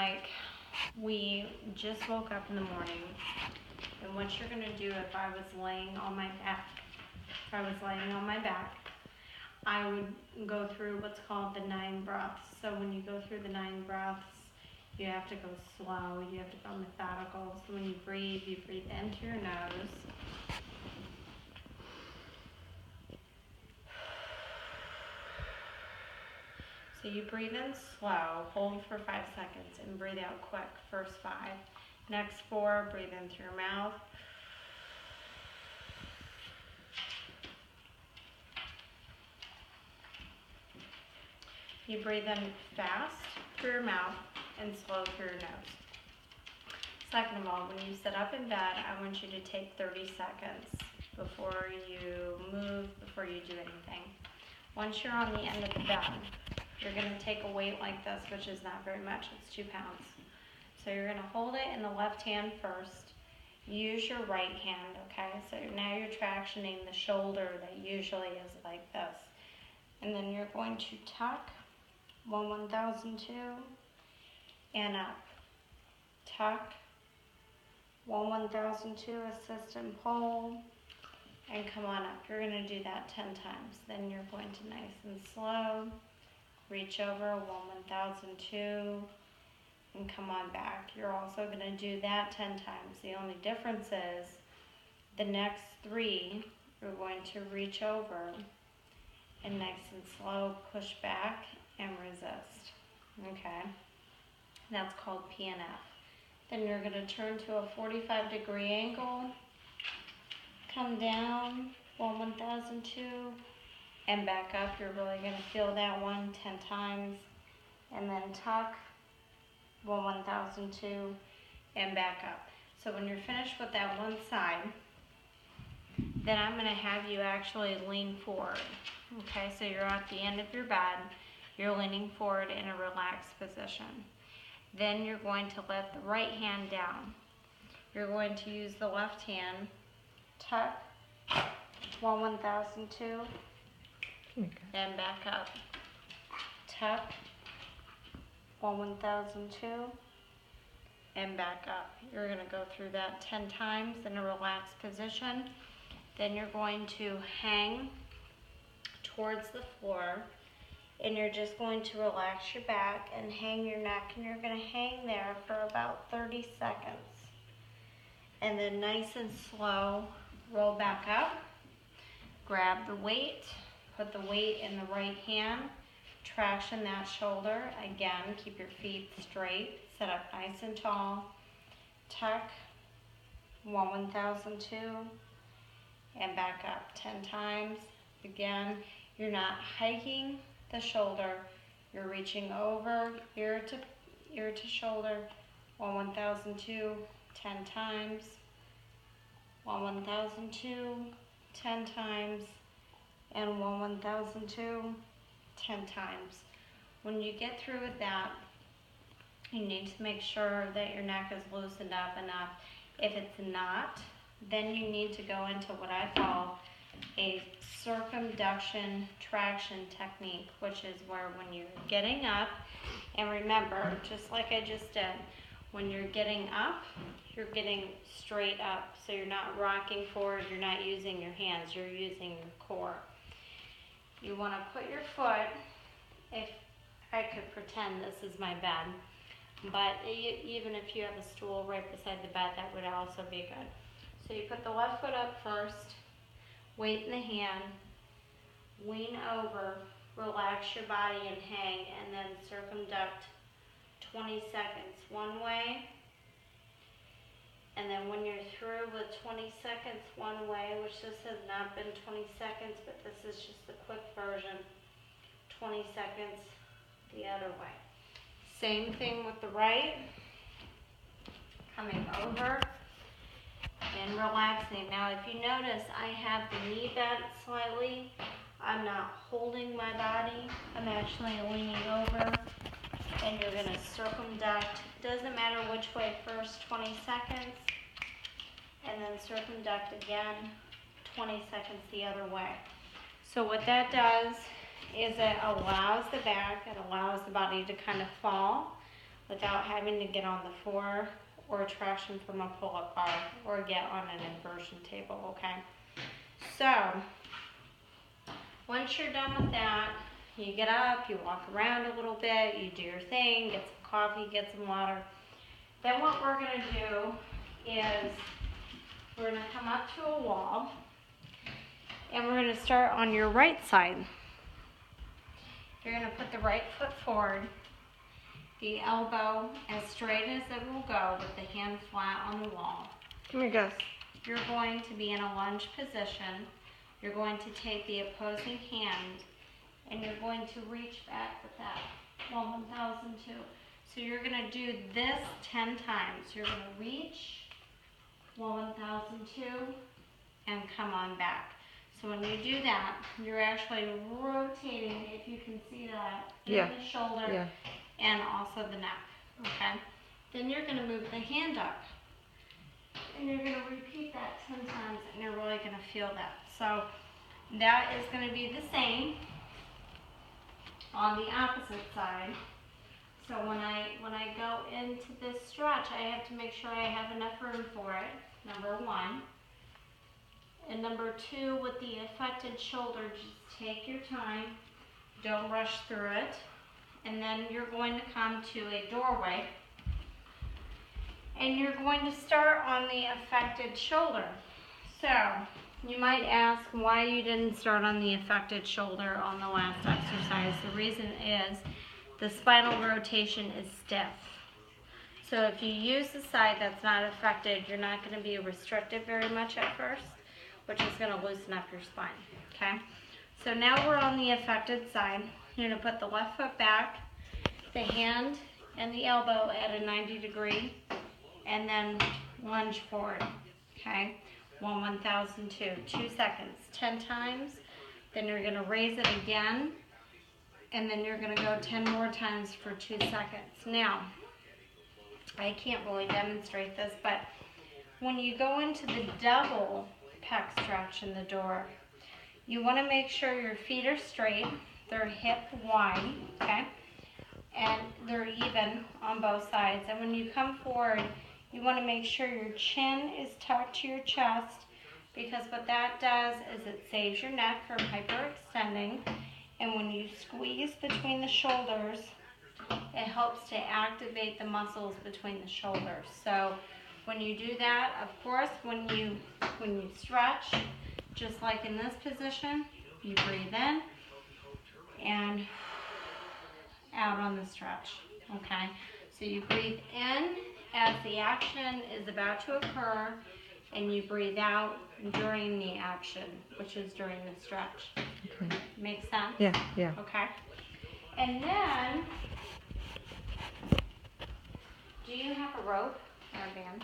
like we just woke up in the morning, and what you're gonna do if I was laying on my back, I would go through what's called the 9 breaths. So when you go through the 9 breaths, you have to go slow, you have to go methodical. So when you breathe into your nose. So you breathe in slow, hold for 5 seconds, and breathe out quick, first 5. Next 4, breathe in through your mouth. You breathe in fast through your mouth and slow through your nose. Second of all, when you sit up in bed, I want you to take 30 seconds before you move, before you do anything. Once you're on the end of the bed, you're going to take a weight like this, which is not very much, it's 2 pounds. So you're going to hold it in the left hand first. Use your right hand, okay? So now you're tractioning the shoulder that usually is like this. And then you're going to tuck 1,002 and up. Tuck 1,002, assist and pull, and come on up. You're going to do that 10 times. Then you're going to nice and slow reach over 1,002 and come on back. You're also going to do that 10 times. The only difference is the next 3 you're going to reach over and nice and slow push back and resist. Okay, that's called PNF. Then you're going to turn to a 45-degree angle, come down 1,002 and back up. You're really going to feel that one 10 times, and then tuck 1,002 and back up. So when you're finished with that one side, then I'm going to have you actually lean forward. Okay, so you're at the end of your bed, you're leaning forward in a relaxed position. Then you're going to let the right hand down. You're going to use the left hand, tuck 1,002 and back up. Tuck 1,002 and back up. You're going to go through that 10 times in a relaxed position. Then you're going to hang towards the floor, and you're just going to relax your back and hang your neck, and you're going to hang there for about 30 seconds. And then nice and slow, roll back up, grab the weight, put the weight in the right hand, traction that shoulder. Again, keep your feet straight, sit up nice and tall, tuck 1,002 and back up 10 times. Again, you're not hiking the shoulder, you're reaching over ear to shoulder. 1,002 10 times. 1,002 10 times, and 1,002 10 times. When you get through with that, you need to make sure that your neck is loosened up enough. If it's not, then you need to go into what I call a circumduction traction technique, which is where when you're getting up, and remember, just like I just did, when you're getting up, you're getting straight up. So you're not rocking forward, you're not using your hands, you're using your core. You want to put your foot, if I could pretend this is my bed, but even if you have a stool right beside the bed, that would also be good. So you put the left foot up first, weight in the hand, lean over, relax your body and hang, and then circumduct 20 seconds one way. And then when you're through with 20 seconds one way, which this has not been 20 seconds, but this is just the quick version, 20 seconds the other way. Same thing with the right, coming over and relaxing. Now if you notice, I have the knee bent slightly. I'm not holding my body, I'm actually leaning over, and you're going to circumduct. Doesn't matter which way first, 20 seconds, and then circumduct again, 20 seconds the other way. So what that does is it allows the back, it allows the body to kind of fall without having to get on the floor or trash them from a pull-up bar or get on an inversion table, okay? So, once you're done with that, you get up, you walk around a little bit, you do your thing, get some coffee, get some water. Then what we're gonna do is we're gonna come up to a wall and we're gonna start on your right side. You're gonna put the right foot forward, the elbow as straight as it will go with the hand flat on the wall. Come here, Gus. You're going to be in a lunge position. You're going to take the opposing hand and you're going to reach back with that 1002. So you're gonna do this 10 times. You're gonna reach 1002 and come on back. So when you do that, you're actually rotating, if you can see that, in the shoulder and also the neck, okay? Then you're gonna move the hand up and you're gonna repeat that 10 times and you're really gonna feel that. So that is gonna be the same on the opposite side. So when I go into this stretch, I have to make sure I have enough room for it, number one. And number two, with the affected shoulder, just take your time, don't rush through it. And then you're going to come to a doorway and you're going to start on the affected shoulder. So you might ask why you didn't start on the affected shoulder on the last exercise. The reason is the spinal rotation is stiff. So if you use the side that's not affected, you're not going to be restricted very much at first, which is going to loosen up your spine, okay? So now we're on the affected side. You're going to put the left foot back, the hand and the elbow at a 90 degree, and then lunge forward, okay? 1002, 2 seconds, 10 times. Then you're going to raise it again, and then you're going to go 10 more times for 2 seconds. Now, I can't really demonstrate this, but when you go into the double pec stretch in the door, you want to make sure your feet are straight, they're hip wide, okay? And they're even on both sides. And when you come forward, you want to make sure your chin is tucked to your chest, because what that does is it saves your neck from hyperextending. And when you squeeze between the shoulders, it helps to activate the muscles between the shoulders. So when you do that, of course, when you stretch, just like in this position, you breathe in and out on the stretch, okay? So you breathe in as the action is about to occur, and you breathe out during the action, which is during the stretch. Okay. Make sense? Yeah. Okay. And then, do you have a rope or a band?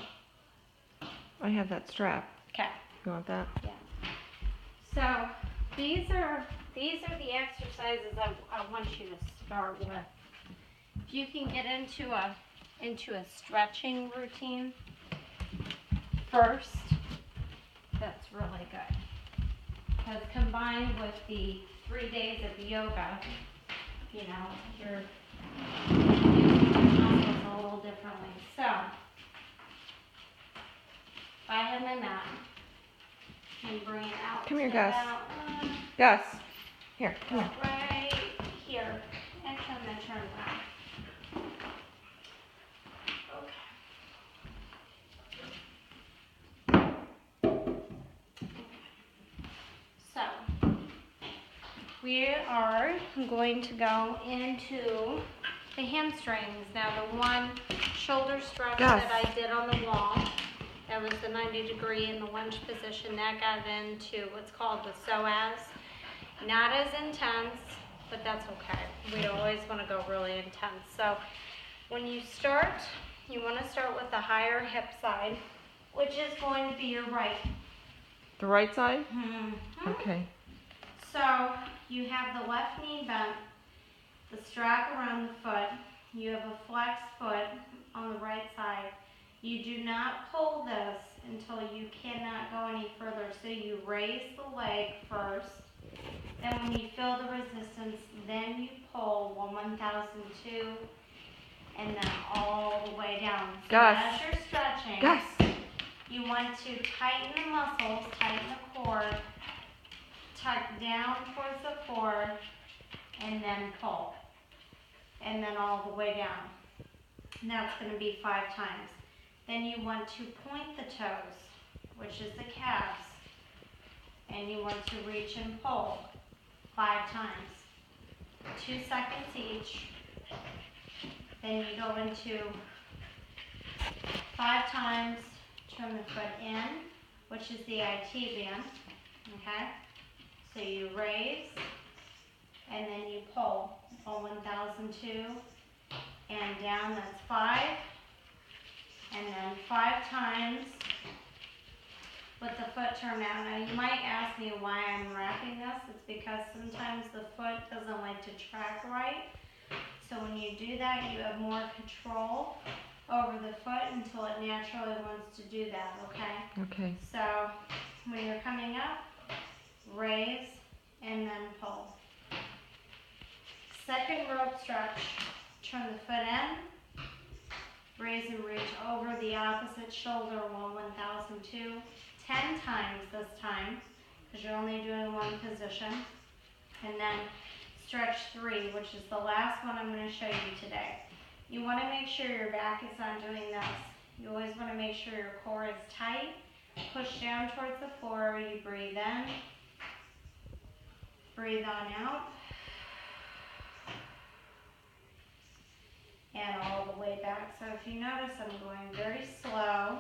I have that strap. Okay. You want that? Yeah. So these are the exercises I want you to start with. If you can get into a stretching routine first, that's really good. Because combined with the 3 days of yoga, you know, you're using your muscles a little differently. So if I have my mat and bring it out. Come here, to Gus. about, Gus, here, come here. right here. Actually, I'm going to turn around. So, we are going to go into the hamstrings. Now, the one shoulder stretch that I did on the wall, that was the 90 degree in the lunge position, that got into what's called the psoas. Not as intense, but that's okay. We always want to go really intense. So, when you start, you want to start with the higher hip side, which is going to be your right. The right side? Mm-hmm. Okay. So you have the left knee bent, the strap around the foot, you have a flexed foot on the right side. You do not pull this until you cannot go any further. So you raise the leg first, then when you feel the resistance, then you pull 1002, and then all the way down. So Gus. as you're stretching, Gus. you want to tighten the muscles, tighten the core, tuck down towards the core, and then pull. And then all the way down. And that's going to be 5 times. Then you want to point the toes, which is the calves. And you want to reach and pull 5 times. 2 seconds each. Then you go into 5 times, turn the foot in, which is the IT band. Okay? So you raise, and then you pull on 1002, and down, that's 5. And then 5 times with the foot turned out. Now you might ask me why I'm wrapping this. It's because sometimes the foot doesn't like to track right. So when you do that, you have more control over the foot until it naturally wants to do that, okay? Okay. So when you're coming up, raise and then pull. Second rope stretch, turn the foot in, raise and reach over the opposite shoulder, 1002, 10 times this time, because you're only doing one position. And then stretch 3, which is the last one I'm going to show you today. You want to make sure your back is not doing this. You always want to make sure your core is tight. Push down towards the floor. You breathe in. Breathe on out. And all the way back. So if you notice, I'm going very slow.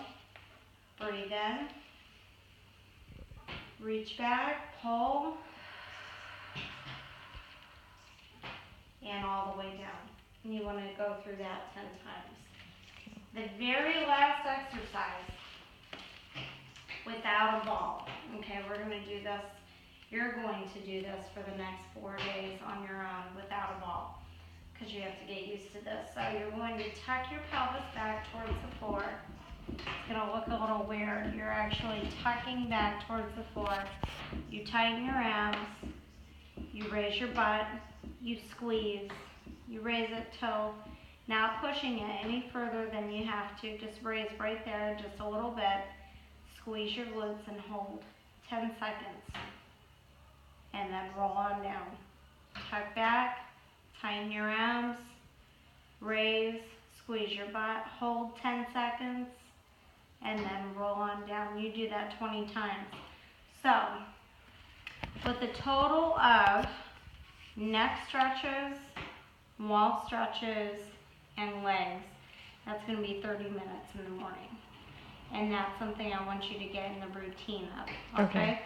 Breathe in. Reach back. Pull. And all the way down. And you want to go through that 10 times. The very last exercise, without a ball. Okay, we're going to do this. You're going to do this for the next 4 days on your own without a ball, because you have to get used to this. So you're going to tuck your pelvis back towards the floor. It's going to look a little weird. You're actually tucking back towards the floor. You tighten your abs. You raise your butt. You squeeze. You raise it till, not pushing it any further than you have to. Just raise right there, just a little bit. Squeeze your glutes and hold 10 seconds. And then roll on down. Tuck back, tighten your arms, raise, squeeze your butt, hold 10 seconds, and then roll on down. You do that 20 times. So, with a total of neck stretches, wall stretches, and legs, that's going to be 30 minutes in the morning. And that's something I want you to get in the routine of. Okay?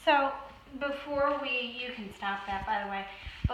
So, before you can stop that, by the way.